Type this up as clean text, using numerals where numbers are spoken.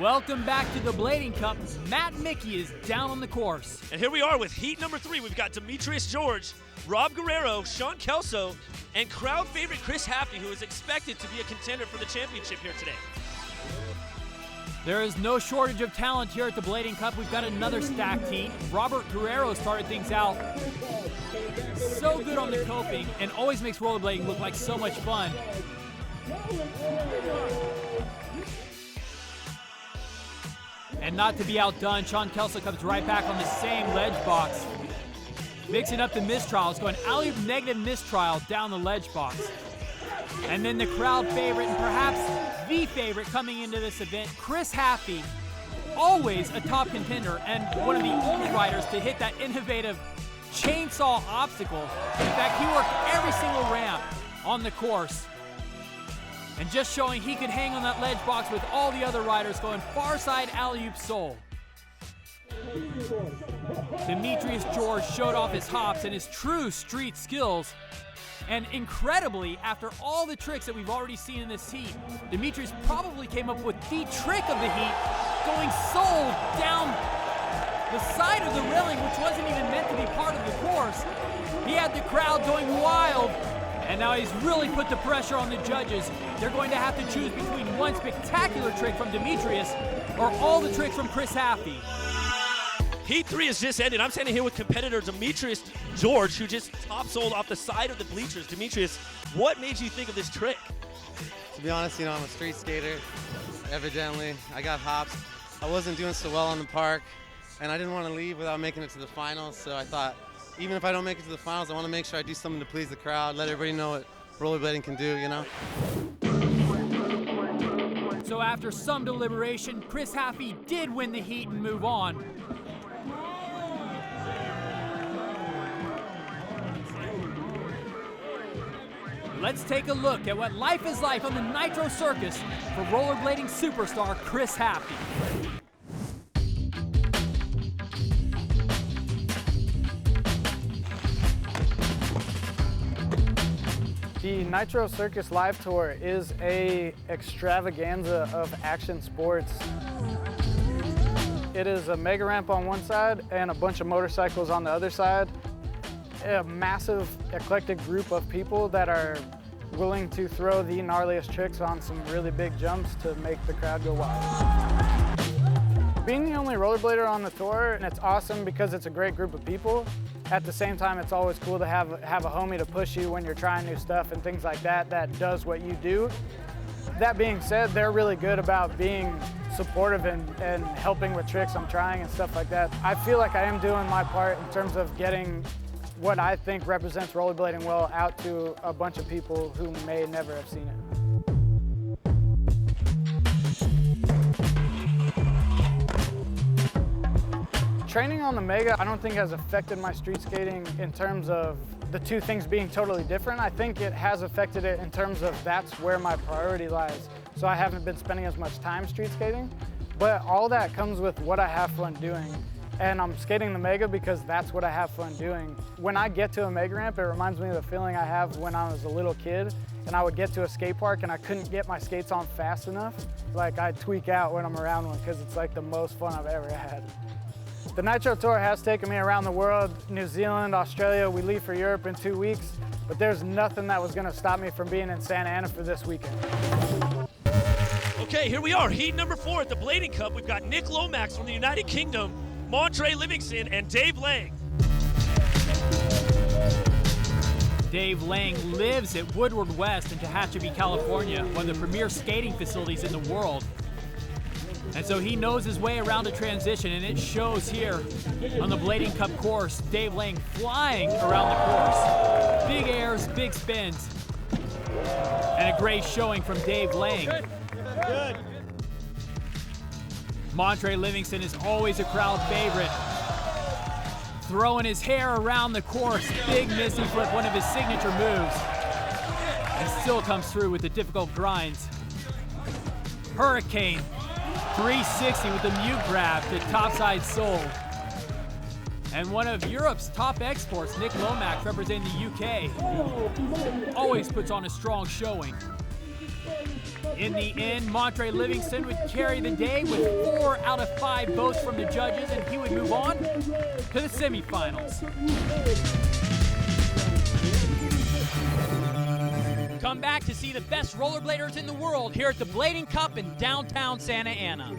Welcome back to the Blading Cup. Matt Mickey is down on the course. And here we are with heat number 3. We've got Demetrios George, Rob Guerrero, Sean Kelso, and crowd favorite Chris Haffey, who is expected to be a contender for the championship here today. There is no shortage of talent here at the Blading Cup. We've got another stacked heat. Robert Guerrero started things out so good on the coping and always makes rollerblading look like so much fun. And not to be outdone, Sean Kelso comes right back on the same ledge box. Mixing up the mistrials, going alley-oop negative mistrial down the ledge box. And then the crowd favorite, and perhaps the favorite coming into this event, Chris Haffey, always a top contender and one of the only riders to hit that innovative chainsaw obstacle. In fact, he worked every single ramp on the course. And just showing he could hang on that ledge box with all the other riders going far side alley-oop soul. Demetrios George showed off his hops and his true street skills. And incredibly, after all the tricks that we've already seen in this heat, Demetrios probably came up with the trick of the heat, going soul down the side of the railing, which wasn't even meant to be part of the course. He had the crowd going wild. And now he's really put the pressure on the judges. They're going to have to choose between one spectacular trick from Demetrios or all the tricks from Chris Haffey. Heat 3 has just ended. I'm standing here with competitor Demetrios George, who just top-sold off the side of the bleachers. Demetrios, what made you think of this trick? To be honest, I'm a street skater, evidently. I got hops. I wasn't doing so well on the park, and I didn't want to leave without making it to the finals, so I thought, even if I don't make it to the finals, I want to make sure I do something to please the crowd, let everybody know what rollerblading can do, So after some deliberation, Chris Haffey did win the heat and move on. Let's take a look at what life is like on the Nitro Circus for rollerblading superstar Chris Haffey. The Nitro Circus Live Tour is a extravaganza of action sports. It is a mega ramp on one side and a bunch of motorcycles on the other side. A massive eclectic group of people that are willing to throw the gnarliest tricks on some really big jumps to make the crowd go wild. Being the only rollerblader on the tour, and it's awesome because it's a great group of people. At the same time, it's always cool to have a homie to push you when you're trying new stuff and things like that does what you do. That being said, they're really good about being supportive and helping with tricks I'm trying and stuff like that. I feel like I am doing my part in terms of getting what I think represents rollerblading well out to a bunch of people who may never have seen it. Training on the Mega, I don't think has affected my street skating in terms of the two things being totally different. I think it has affected it in terms of that's where my priority lies. So I haven't been spending as much time street skating, but all that comes with what I have fun doing. And I'm skating the Mega because that's what I have fun doing. When I get to a Mega ramp, it reminds me of the feeling I have when I was a little kid and I would get to a skate park and I couldn't get my skates on fast enough. Like I'd tweak out when I'm around one because it's like the most fun I've ever had. The Nitro Tour has taken me around the world, New Zealand, Australia. We leave for Europe in 2 weeks, but there's nothing that was gonna stop me from being in Santa Ana for this weekend. Okay, here we are, heat number 4 at the Blading Cup. We've got Nick Lomax from the United Kingdom, Montre Livingston, and Dave Lang. Dave Lang lives at Woodward West in Tehachapi, California, one of the premier skating facilities in the world. And so he knows his way around a transition, and it shows here on the Blading Cup course. Dave Lang flying around the course. Big airs, big spins, and a great showing from Dave Lang. Good. Montre Livingston is always a crowd favorite. Throwing his hair around the course, big missy flip, one of his signature moves. And still comes through with the difficult grinds. Hurricane. 360 with the mute grab to topside soul. And one of Europe's top exports, Nick Lomax, representing the UK, always puts on a strong showing. In the end, Montre Livingston would carry the day with 4 out of 5 votes from the judges, and he would move on to the semifinals. Come back to see the best rollerbladers in the world here at the Blading Cup in downtown Santa Ana.